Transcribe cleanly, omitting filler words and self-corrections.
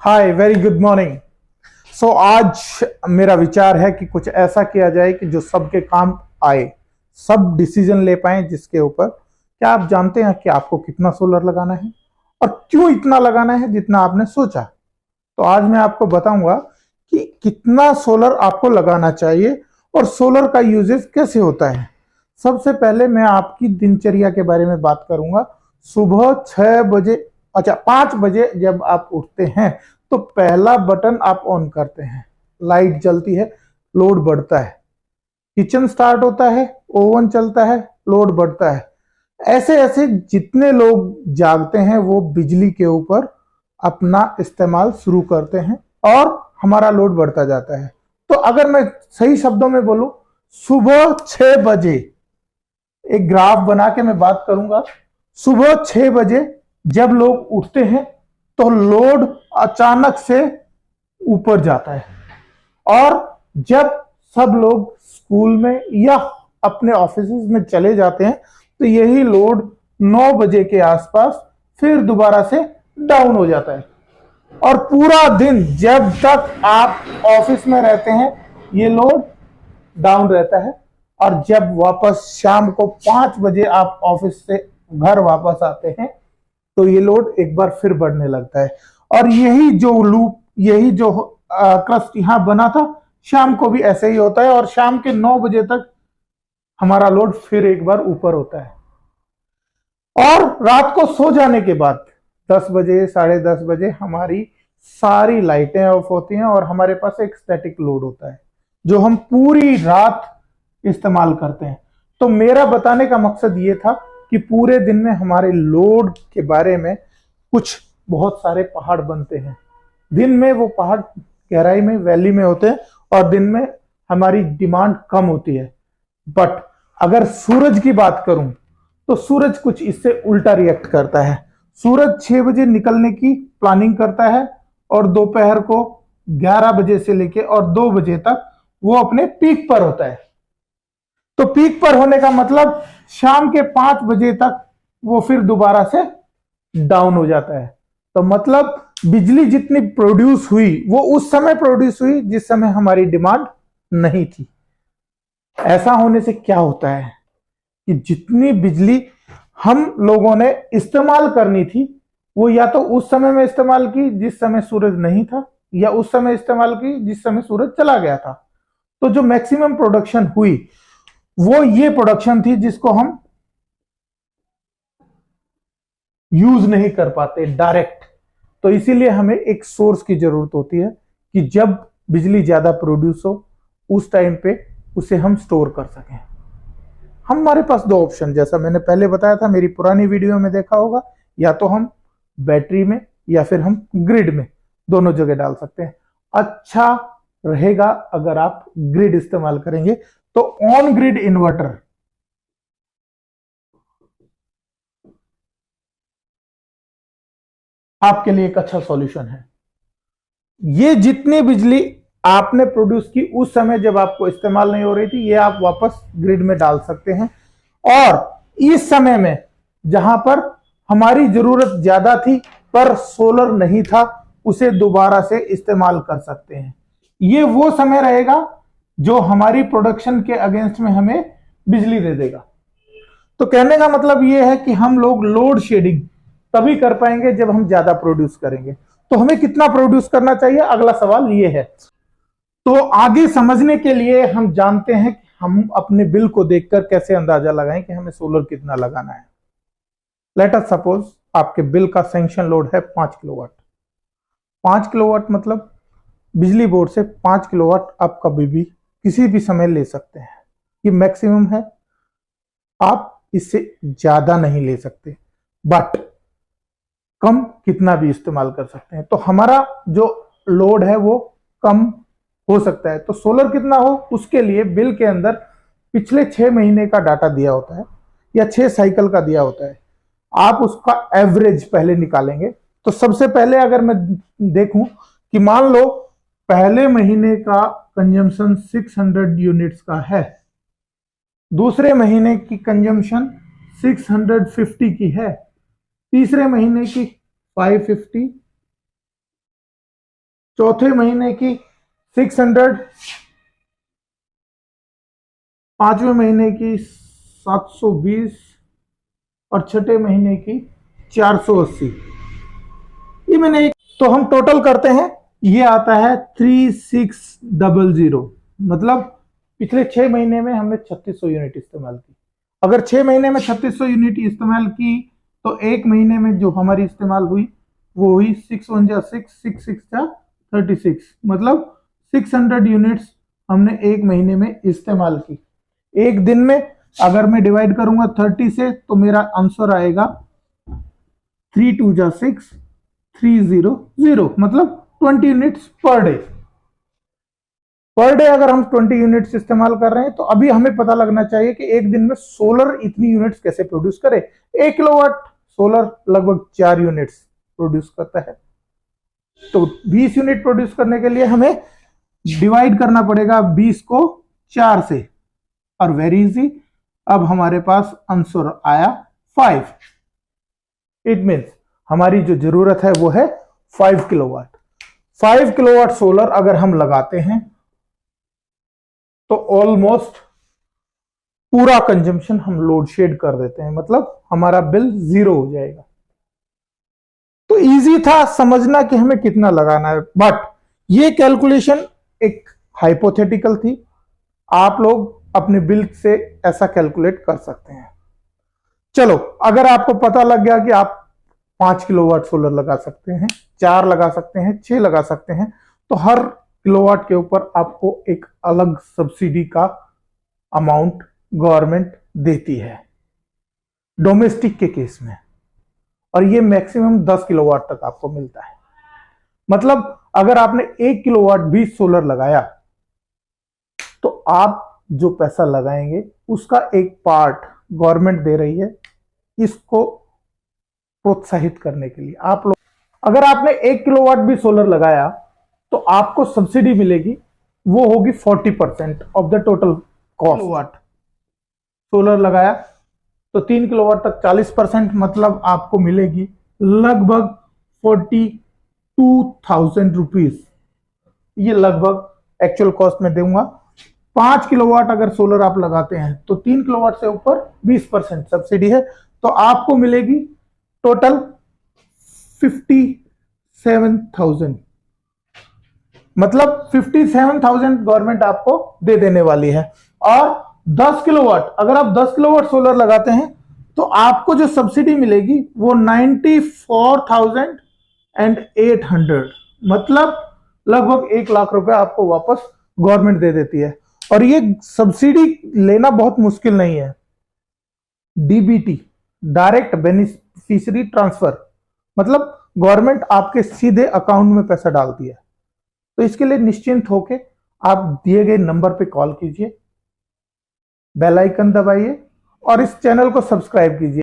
हाय, very good morning. आज मेरा विचार है कि कुछ ऐसा किया जाए कि जो सबके काम आए, सब डिसीजन ले पाए जिसके ऊपर। क्या आप जानते हैं कि आपको कितना सोलर लगाना है और क्यों इतना लगाना है जितना आपने सोचा? तो आज मैं आपको बताऊंगा कि कितना सोलर आपको लगाना चाहिए और सोलर का यूजेस कैसे होता है। सबसे पहले मैं आपकी दिनचर्या के बारे में बात करूंगा। सुबह 6 बजे, अच्छा 5 बजे जब आप उठते हैं तो पहला बटन आप ऑन करते हैं, लाइट जलती है, लोड बढ़ता है, किचन स्टार्ट होता है, ओवन चलता है, लोड बढ़ता है। ऐसे ऐसे जितने लोग जागते हैं वो बिजली के ऊपर अपना इस्तेमाल शुरू करते हैं और हमारा लोड बढ़ता जाता है। तो अगर मैं सही शब्दों में बोलूं, सुबह 6 बजे एक ग्राफ बना के मैं बात करूंगा। सुबह 6 बजे जब लोग उठते हैं तो लोड अचानक से ऊपर जाता है, और जब सब लोग स्कूल में या अपने ऑफिस में चले जाते हैं तो यही लोड 9 बजे के आसपास फिर दोबारा से डाउन हो जाता है। और पूरा दिन जब तक आप ऑफिस में रहते हैं ये लोड डाउन रहता है, और जब वापस शाम को 5 बजे आप ऑफिस से घर वापस आते हैं तो ये लोड एक बार फिर बढ़ने लगता है। और यही जो लूप, यही जो क्रस्ट यहां बना था, शाम को भी ऐसे ही होता है और शाम के 9 बजे तक हमारा लोड फिर एक बार ऊपर होता है। और रात को सो जाने के बाद 10 बजे, 10:30 बजे हमारी सारी लाइटें ऑफ होती हैं और हमारे पास एक स्टैटिक लोड होता है जो हम पूरी रात इस्तेमाल करते हैं। तो मेरा बताने का मकसद ये था कि पूरे दिन में हमारे लोड के बारे में कुछ बहुत सारे पहाड़ बनते हैं। दिन में वो पहाड़ गहराई में, वैली में होते हैं, और दिन में हमारी डिमांड कम होती है। बट अगर सूरज की बात करूं तो सूरज कुछ इससे उल्टा रिएक्ट करता है। सूरज 6 बजे निकलने की प्लानिंग करता है और दोपहर को 11 बजे से लेके और 2 बजे तक वो अपने पीक पर होता है। तो पीक पर होने का मतलब शाम के 5 बजे तक वो फिर दोबारा से डाउन हो जाता है। तो मतलब बिजली जितनी प्रोड्यूस हुई वो उस समय प्रोड्यूस हुई जिस समय हमारी डिमांड नहीं थी। ऐसा होने से क्या होता है कि जितनी बिजली हम लोगों ने इस्तेमाल करनी थी वो या तो उस समय में इस्तेमाल की जिस समय सूरज नहीं था, या उस समय इस्तेमाल की जिस समय सूरज चला गया था। तो जो मैक्सिमम प्रोडक्शन हुई वो ये प्रोडक्शन थी जिसको हम यूज नहीं कर पाते डायरेक्ट। तो इसीलिए हमें एक सोर्स की जरूरत होती है कि जब बिजली ज्यादा प्रोड्यूस हो उस टाइम पे उसे हम स्टोर कर सकें। हमारे पास दो ऑप्शन, जैसा मैंने पहले बताया था, मेरी पुरानी वीडियो में देखा होगा, या तो हम बैटरी में या फिर हम ग्रिड में, दोनों जगह डाल सकते हैं। अच्छा रहेगा अगर आप ग्रिड इस्तेमाल करेंगे तो ऑन ग्रिड इन्वर्टर आपके लिए एक अच्छा सॉल्यूशन है। ये जितनी बिजली आपने प्रोड्यूस की उस समय जब आपको इस्तेमाल नहीं हो रही थी, ये आप वापस ग्रिड में डाल सकते हैं। और इस समय में जहां पर हमारी जरूरत ज्यादा थी पर सोलर नहीं था, उसे दोबारा से इस्तेमाल कर सकते हैं। ये वो समय रहेगा जो हमारी प्रोडक्शन के अगेंस्ट में हमें बिजली दे देगा। तो कहने का मतलब ये है कि हम लोग लोड शेडिंग तभी कर पाएंगे जब हम ज्यादा प्रोड्यूस करेंगे। तो हमें कितना प्रोड्यूस करना चाहिए, अगला सवाल ये है। तो आगे समझने के लिए हम जानते हैं कि हम अपने बिल को देखकर कैसे अंदाजा लगाएं कि हमें सोलर कितना लगाना है। लेट अस सपोज आपके बिल का सैंक्शन लोड है 5 किलोवाट। 5 किलोवाट मतलब बिजली बोर्ड से 5 किलोवाट आप कभी भी किसी भी समय ले सकते हैं। ये मैक्सिमम है, आप इससे ज्यादा नहीं ले सकते, बट कम कितना भी इस्तेमाल कर सकते हैं। तो हमारा जो लोड है वो कम हो सकता है। तो सोलर कितना हो उसके लिए बिल के अंदर पिछले 6 महीने का डाटा दिया होता है या 6 साइकिल का दिया होता है। आप उसका एवरेज पहले निकालेंगे। तो सबसे पहले अगर मैं देखूं कि मान लो पहले महीने का कंजम्पशन 600 यूनिट्स का है, दूसरे महीने की कंजम्पशन 650 की है, तीसरे महीने की 550, चौथे महीने की 600, पांचवें महीने की 720 और छठे महीने की 480। ये मैंने तो हम टोटल करते हैं, ये आता है 3600। मतलब पिछले 6 महीने में हमने 3600 यूनिट इस्तेमाल की। अगर 6 महीने में 3600 यूनिट इस्तेमाल की तो एक महीने में जो हमारी इस्तेमाल हुई वो हुई 6 1 जा 6, 6 6 जा 36, मतलब 600 यूनिट्स हमने एक महीने में इस्तेमाल की। एक दिन में अगर मैं डिवाइड करूंगा 30 से तो मेरा आंसर आएगा 3 2 जा 6, 300, मतलब 20 units per day. Per day अगर हम 20 यूनिट्स इस्तेमाल कर रहे हैं तो अभी हमें पता लगना चाहिए कि एक दिन में सोलर इतनी यूनिट्स कैसे प्रोड्यूस करे। 1 किलोवाट सोलर लगभग 4 यूनिट्स प्रोड्यूस करता है। तो 20 यूनिट प्रोड्यूस करने के लिए हमें डिवाइड करना पड़ेगा 20 को 4 से, और वेरी इजी, अब हमारे पास आंसर आया 5। इट मीन्स हमारी जो जरूरत है वो है 5 किलोवाट। 5 किलोवाट सोलर अगर हम लगाते हैं तो ऑलमोस्ट पूरा कंजम्पशन हम लोड शेड कर देते हैं, मतलब हमारा बिल 0 हो जाएगा। तो इजी था समझना कि हमें कितना लगाना है, बट ये कैलकुलेशन एक हाइपोथेटिकल थी। आप लोग अपने बिल से ऐसा कैलकुलेट कर सकते हैं। चलो, अगर आपको पता लग गया कि आप 5 किलोवाट सोलर लगा सकते हैं, 4 लगा सकते हैं, 6 लगा सकते हैं, तो हर किलोवाट के ऊपर आपको एक अलग सब्सिडी का अमाउंट गवर्नमेंट देती है डोमेस्टिक के केस में, और ये मैक्सिमम 10 किलोवाट तक आपको मिलता है। मतलब अगर आपने 1 किलोवाट भी सोलर लगाया तो आप जो पैसा लगाएंगे उसका एक पार्ट गवर्नमेंट दे रही है इसको प्रोत्साहित करने के लिए। आप लोग अगर आपने 1 किलोवाट भी सोलर लगाया तो आपको सब्सिडी मिलेगी, वो होगी 40% of the total cost. Kilowatt solar लगाया तो 3 किलोवाट तक 40%, मतलब आपको मिलेगी लगभग 42,000 रुपीज। ये लगभग एक्चुअल कॉस्ट में दूंगा। 5 किलोवाट अगर सोलर आप लगाते हैं तो 3 किलोवाट से ऊपर 20% सब्सिडी है, तो आपको मिलेगी टोटल 57,000, मतलब 57,000 गवर्नमेंट आपको दे देने वाली है। और 10 किलोवाट अगर आप 10 किलोवाट सोलर लगाते हैं तो आपको जो सब्सिडी मिलेगी वो 94,800, मतलब लगभग 1 लाख रुपए आपको वापस गवर्नमेंट दे देती है। और ये सब्सिडी लेना बहुत मुश्किल नहीं है। डीबीटी, डायरेक्ट बेनिफिशियरी ट्रांसफर, मतलब गवर्नमेंट आपके सीधे अकाउंट में पैसा डालती है। तो इसके लिए निश्चिंत होके आप दिए गए नंबर पे कॉल कीजिए, बेल आइकन दबाइए और इस चैनल को सब्सक्राइब कीजिए।